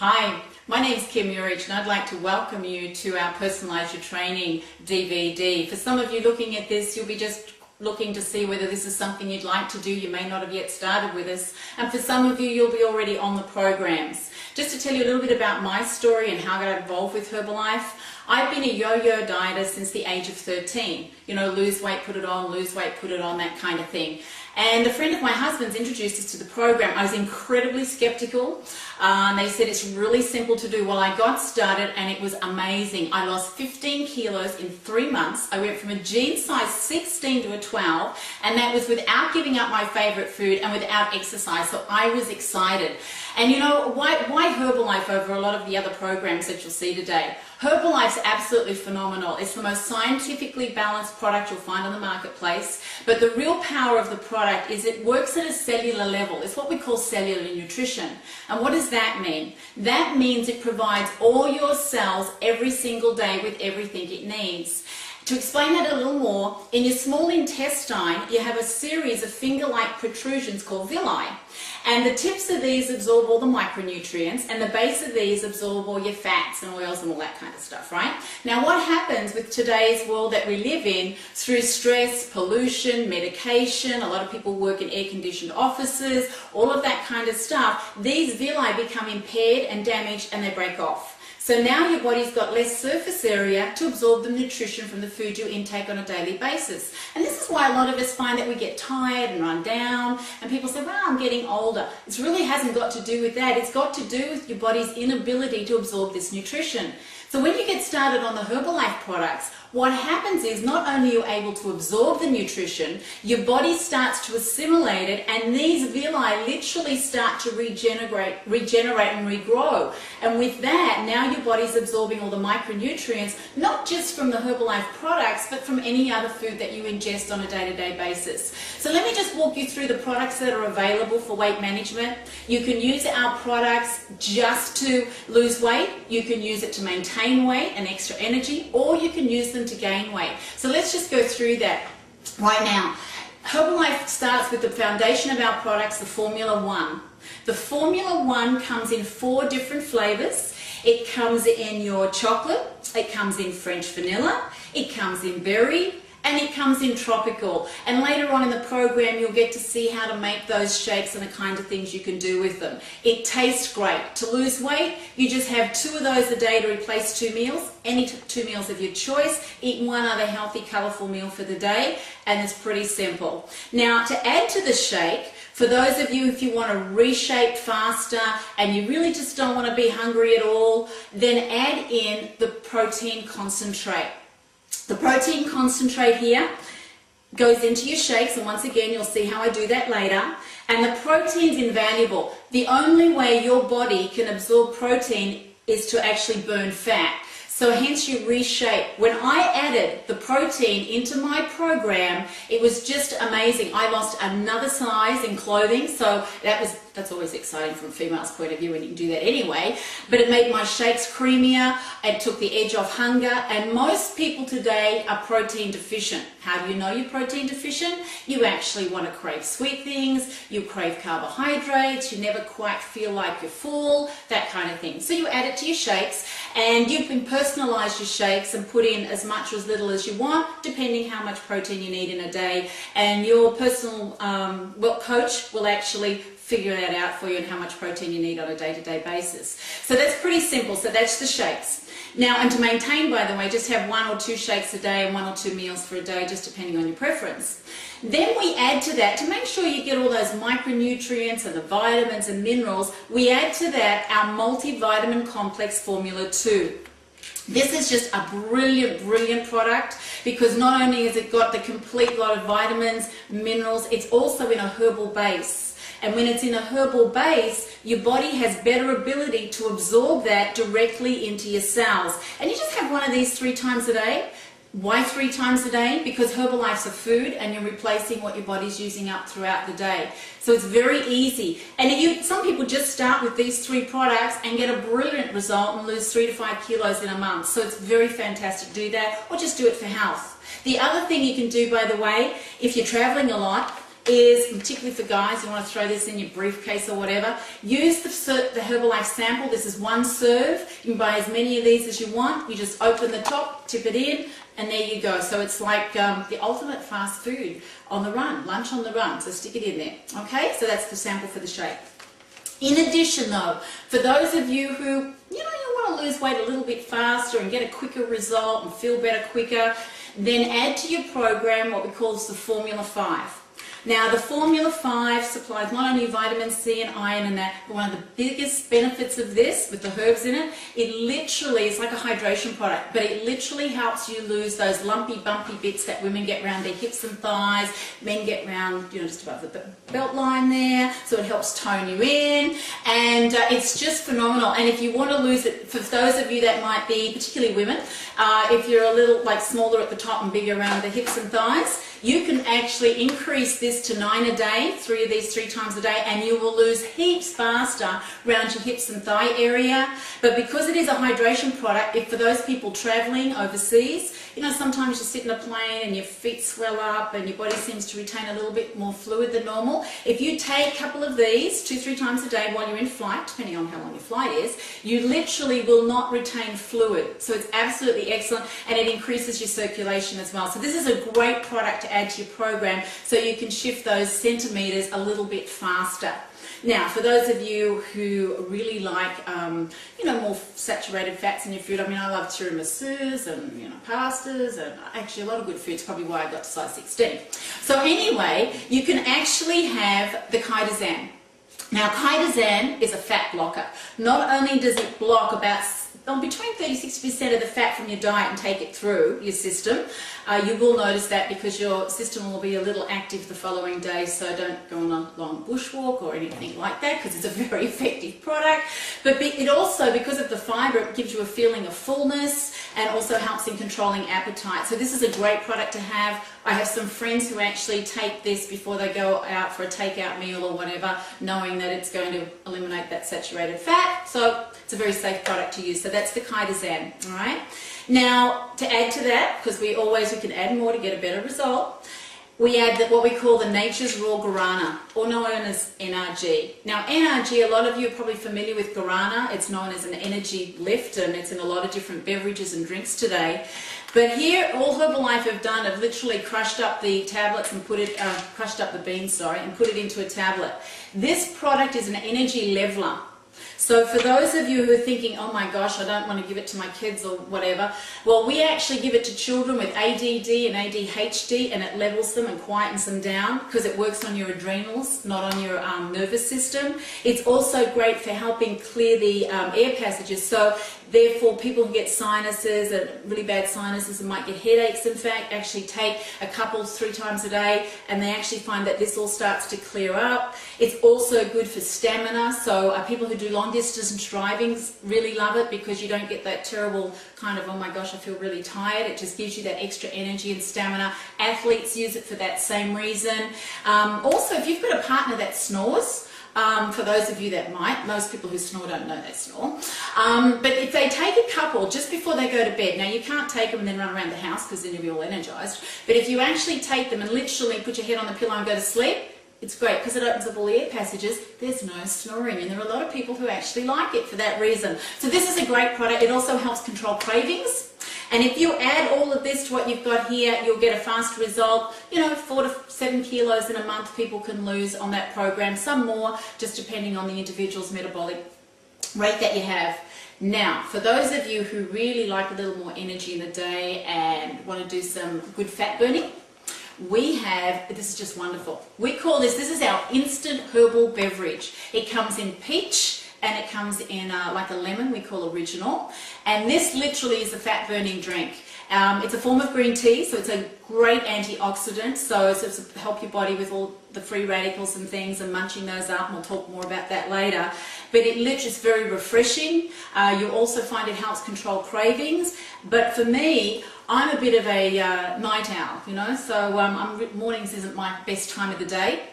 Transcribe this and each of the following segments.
Hi, my name is Kim Urich and I'd like to welcome you to our Personalise Your Training DVD. For some of you looking at this, you'll be just looking to see whether this is something you'd like to do. You may not have yet started with us. And for some of you, you'll be already on the programs. Just to tell you a little bit about my story and how I got involved with Herbalife, I've been a yo-yo dieter since the age of 13. You know, lose weight, put it on, lose weight, put it on, that kind of thing. And a friend of my husband's introduced us to the program. I was incredibly skeptical. They said it's really simple to do. Well, I got started and it was amazing. I lost 15 kilos in 3 months. I went from a jean size 16 to a 12, and that was without giving up my favorite food and without exercise. So I was excited. And you know, why Herbalife over a lot of the other programs that you'll see today? Herbalife's absolutely phenomenal. It's the most scientifically balanced product you'll find on the marketplace, but the real power of the product is it works at a cellular level. It's what we call cellular nutrition. And what does that mean? That means it provides all your cells every single day with everything it needs. To explain that a little more, in your small intestine, you have a series of finger-like protrusions called villi. And the tips of these absorb all the micronutrients, and the base of these absorb all your fats and oils and all that kind of stuff, right? Now, what happens with today's world that we live in, through stress, pollution, medication, a lot of people work in air-conditioned offices, all of that kind of stuff, these villi become impaired and damaged and they break off. So now your body's got less surface area to absorb the nutrition from the food you intake on a daily basis. And this is why a lot of us find that we get tired and run down, and people say, well, I'm getting older. It really hasn't got to do with that. It's got to do with your body's inability to absorb this nutrition. So when you get started on the Herbalife products, what happens is not only are you able to absorb the nutrition, your body starts to assimilate it, and these villi literally start to regenerate and regrow. And with that, now your body's absorbing all the micronutrients, not just from the Herbalife products, but from any other food that you ingest on a day-to-day basis. So let me just walk you through the products that are available for weight management. You can use our products just to lose weight, you can use it to maintain weight and extra energy, or you can use them to gain weight. So let's just go through that right now. Herbalife starts with the foundation of our products, the Formula 1. The Formula 1 comes in 4 different flavors. It comes in your chocolate, it comes in French vanilla, it comes in berry, and it comes in tropical. And later on in the program, you'll get to see how to make those shakes and the kind of things you can do with them. It tastes great. To lose weight, you just have 2 of those a day to replace 2 meals. Any 2 meals of your choice. Eat one other healthy, colourful meal for the day, and it's pretty simple. Now, to add to the shake, for those of you, if you want to reshape faster and you really just don't want to be hungry at all, then add in the protein concentrate. The protein concentrate here goes into your shakes, and once again you'll see how I do that later. And the protein's invaluable. The only way your body can absorb protein is to actually burn fat. So hence you reshape. When I added the protein into my program, it was just amazing. I lost another size in clothing, so that's always exciting from a female's point of view when you can do that anyway. But it made my shakes creamier, it took the edge off hunger, and most people today are protein deficient. How do you know you're protein deficient? You actually want to crave sweet things, you crave carbohydrates, you never quite feel like you're full, that kind of thing. So you add it to your shakes, and you can personalize your shakes and put in as much or as little as you want, depending how much protein you need in a day. And your personal coach will actually figure that out for you and how much protein you need on a day-to-day basis. So that's pretty simple. So that's the shakes. Now, and to maintain, by the way, just have 1 or 2 shakes a day and 1 or 2 meals for a day, just depending on your preference. Then we add to that, to make sure you get all those micronutrients and the vitamins and minerals, we add to that our multivitamin complex Formula 2. This is just a brilliant, brilliant product, because not only has it got the complete lot of vitamins, minerals, it's also in a herbal base. And when it's in a herbal base, your body has better ability to absorb that directly into your cells. And you just have one of these 3 times a day. Why 3 times a day? Because Herbalife's a food and you're replacing what your body's using up throughout the day. So it's very easy. And some people just start with these 3 products and get a brilliant result and lose 3 to 5 kilos in a month. So it's very fantastic to do that, or just do it for health. The other thing you can do, by the way, if you're traveling a lot, is, particularly for guys, you want to throw this in your briefcase or whatever, use the Herbalife sample. This is one serve. You can buy as many of these as you want. You just open the top, tip it in, and there you go. So it's like the ultimate fast food on the run, lunch on the run. So stick it in there. Okay, so that's the sample for the shake. In addition though, for those of you who, you want to lose weight a little bit faster and get a quicker result and feel better quicker, then add to your program what we call the Formula 5. Now, the Formula 5 supplies not only vitamin C and iron and that, but one of the biggest benefits of this, with the herbs in it, it literally is like a hydration product, but it literally helps you lose those lumpy, bumpy bits that women get around their hips and thighs, men get around, just above the belt line there, so it helps tone you in, and it's just phenomenal. And if you want to lose it, for those of you that might be, particularly women, if you're a little smaller at the top and bigger around the hips and thighs, you can actually increase this to 9 a day, 3 of these 3 times a day, and you will lose heaps faster around your hips and thigh area. But because it is a hydration product, if for those people traveling overseas, sometimes you sit in a plane and your feet swell up and your body seems to retain a little bit more fluid than normal. If you take a couple of these 2-3 times a day while you're in flight, depending on how long your flight is, you literally will not retain fluid. So it's absolutely excellent, and it increases your circulation as well. So this is a great product to add to your program so you can shift those centimeters a little bit faster. Now, for those of you who really like, more saturated fats in your food, I love tiramisus and, pastas, and actually a lot of good foods, probably why I got to size 16. So anyway, you can actually have the chitosan. Now, chitosan is a fat blocker. Not only does it block about between 30-60% of the fat from your diet and take it through your system. You will notice that because your system will be a little active the following day, so don't go on a long bushwalk or anything like that, because it's a very effective product. But it also, because of the fibre, it gives you a feeling of fullness and also helps in controlling appetite. So this is a great product to have. I have some friends who actually take this before they go out for a takeout meal or whatever, knowing that it's going to eliminate that saturated fat. So it's a very safe product to use. So that's the chitosan, all right? Now, to add to that, because we can add more to get a better result, we add what we call the Nature's Raw Guarana, or known as NRG. Now, NRG, a lot of you are probably familiar with guarana. It's known as an energy lift, and it's in a lot of different beverages and drinks today. But here, all Herbalife have done have literally crushed up the tablets and crushed up the beans, and put it into a tablet. This product is an energy leveler. So for those of you who are thinking, oh my gosh, I don't want to give it to my kids or whatever, well, we actually give it to children with ADD and ADHD, and it levels them and quietens them down because it works on your adrenals, not on your nervous system. It's also great for helping clear the air passages. So therefore, people who get sinuses and really bad sinuses and might get headaches, in fact, actually take a couple 3 times a day, and they actually find that this all starts to clear up. It's also good for stamina. So people who do long distance driving really love it because you don't get that terrible kind of, oh my gosh, I feel really tired. It just gives you that extra energy and stamina. Athletes use it for that same reason. Also, if you've got a partner that snores, for those of you that might, most people who snore don't know they snore. But if they take a couple just before they go to bed, now you can't take them and then run around the house because then you'll be all energized, but if you actually take them and literally put your head on the pillow and go to sleep, it's great because it opens up all the air passages. There's no snoring, and there are a lot of people who actually like it for that reason. So this is a great product. It also helps control cravings. And if you add all of this to what you've got here, you'll get a fast result. 4 to 7 kilos in a month people can lose on that program. Some more, just depending on the individual's metabolic rate that you have. Now, for those of you who really like a little more energy in the day and want to do some good fat burning, we have, this is just wonderful. We call this is our instant herbal beverage. It comes in peach, and it comes in like a lemon, we call original. And this literally is a fat burning drink. It's a form of green tea, so it's a great antioxidant, so it's to help your body with all the free radicals and things and munching those up, and we'll talk more about that later. But it literally is very refreshing. You'll also find it helps control cravings. But for me, I'm a bit of a night owl, so mornings isn't my best time of the day.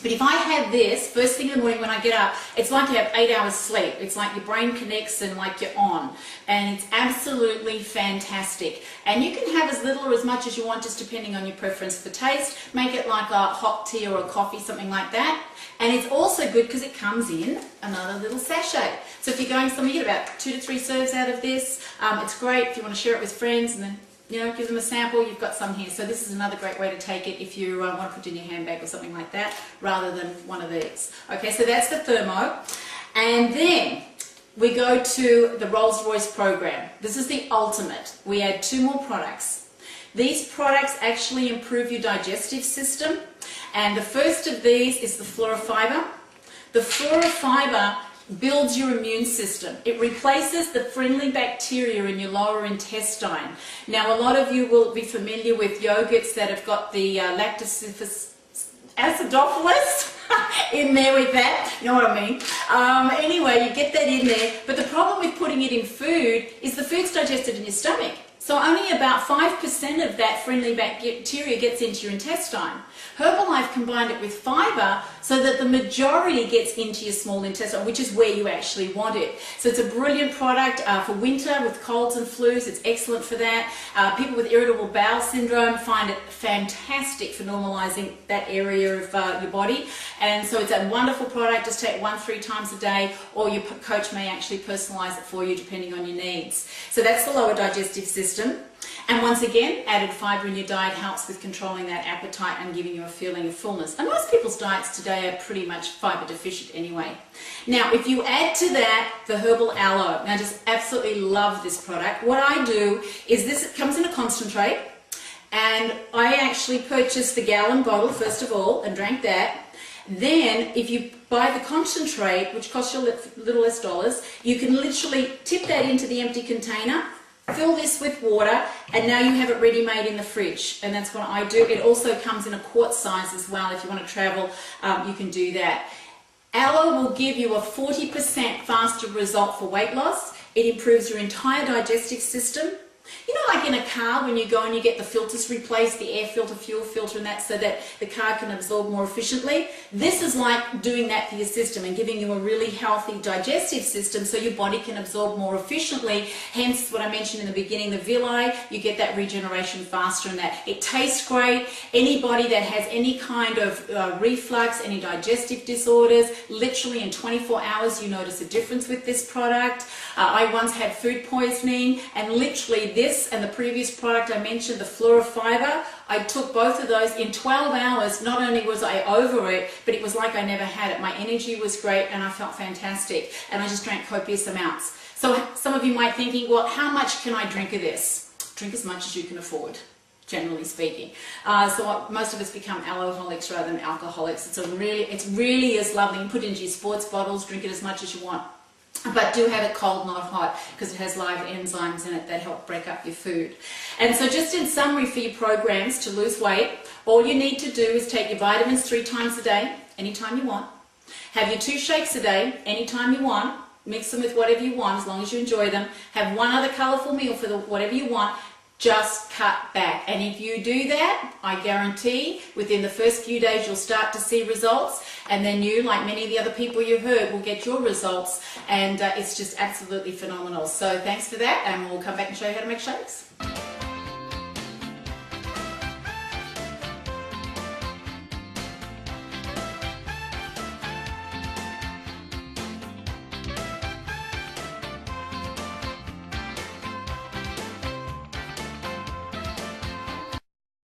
But if I have this first thing in the morning when I get up, it's like you have 8 hours sleep. It's like your brain connects and like you're on. And it's absolutely fantastic. And you can have as little or as much as you want, just depending on your preference for taste. Make it like a hot tea or a coffee, something like that. And it's also good because it comes in another little sachet. So if you're going somewhere, you get about 2 to 3 serves out of this. It's great if you want to share it with friends and then give them a sample. You've got some here. So this is another great way to take it if you want to put it in your handbag or something like that, rather than one of these. Okay, so that's the thermo. And then we go to the Rolls-Royce program. This is the ultimate. We add 2 more products. These products actually improve your digestive system. And the first of these is the Flora Fiber. The Flora Fiber builds your immune system. It replaces the friendly bacteria in your lower intestine. Now, a lot of you will be familiar with yogurts that have got the lactobacillus acidophilus in there with that. You know what I mean? Anyway, you get that in there. But the problem with putting it in food is the food's digested in your stomach. So only about 5% of that friendly bacteria gets into your intestine. Herbalife combined it with fiber so that the majority gets into your small intestine, which is where you actually want it. So it's a brilliant product for winter with colds and flus. It's excellent for that. People with irritable bowel syndrome find it fantastic for normalizing that area of your body. And so it's a wonderful product. Just take 1-3 times a day, or your coach may actually personalize it for you depending on your needs. So that's the lower digestive system. And once again, added fiber in your diet helps with controlling that appetite and giving you a feeling of fullness. And most people's diets today are pretty much fiber deficient anyway. Now, if you add to that the herbal aloe, and I just absolutely love this product. What I do is it comes in a concentrate, and I actually purchased the gallon bottle first of all and drank that. Then, if you buy the concentrate, which costs you a little less dollars, you can literally tip that into the empty container, fill this with water, and now you have it ready-made in the fridge. And that's what I do. It also comes in a quart size as well. If you want to travel, you can do that. Aloe will give you a 40% faster result for weight loss. It improves your entire digestive system. You know, like in a car when you go and you get the filters replaced, the air filter, fuel filter and that, so that the car can absorb more efficiently. This is like doing that for your system and giving you a really healthy digestive system so your body can absorb more efficiently. Hence what I mentioned in the beginning, the villi, you get that regeneration faster and that. It tastes great. Anybody that has any kind of reflux, any digestive disorders, literally in 24 hours you notice a difference with this product. I once had food poisoning, and literally this and the previous product I mentioned, the Flora Fiber, I took both of those in 12 hours. Not only was I over it, but it was like I never had it. My energy was great and I felt fantastic, and I just drank copious amounts. So some of you might be thinking, well, how much can I drink of this? Drink as much as you can afford, generally speaking. So most of us become alcoholics rather than alcoholics. It really is lovely. You can put it into your sports bottles, drink it as much as you want. But do have it cold, not hot, because it has live enzymes in it that help break up your food. And so just in summary for your programs to lose weight, all you need to do is take your vitamins 3 times a day, anytime you want. Have your 2 shakes a day, anytime you want. Mix them with whatever you want, as long as you enjoy them. Have one other colourful meal for whatever you want. Just cut back. And if you do that, I guarantee within the first few days you'll start to see results, and then you, like many of the other people you've heard, will get your results, and it's just absolutely phenomenal. So thanks for that, and we'll come back and show you how to make shakes.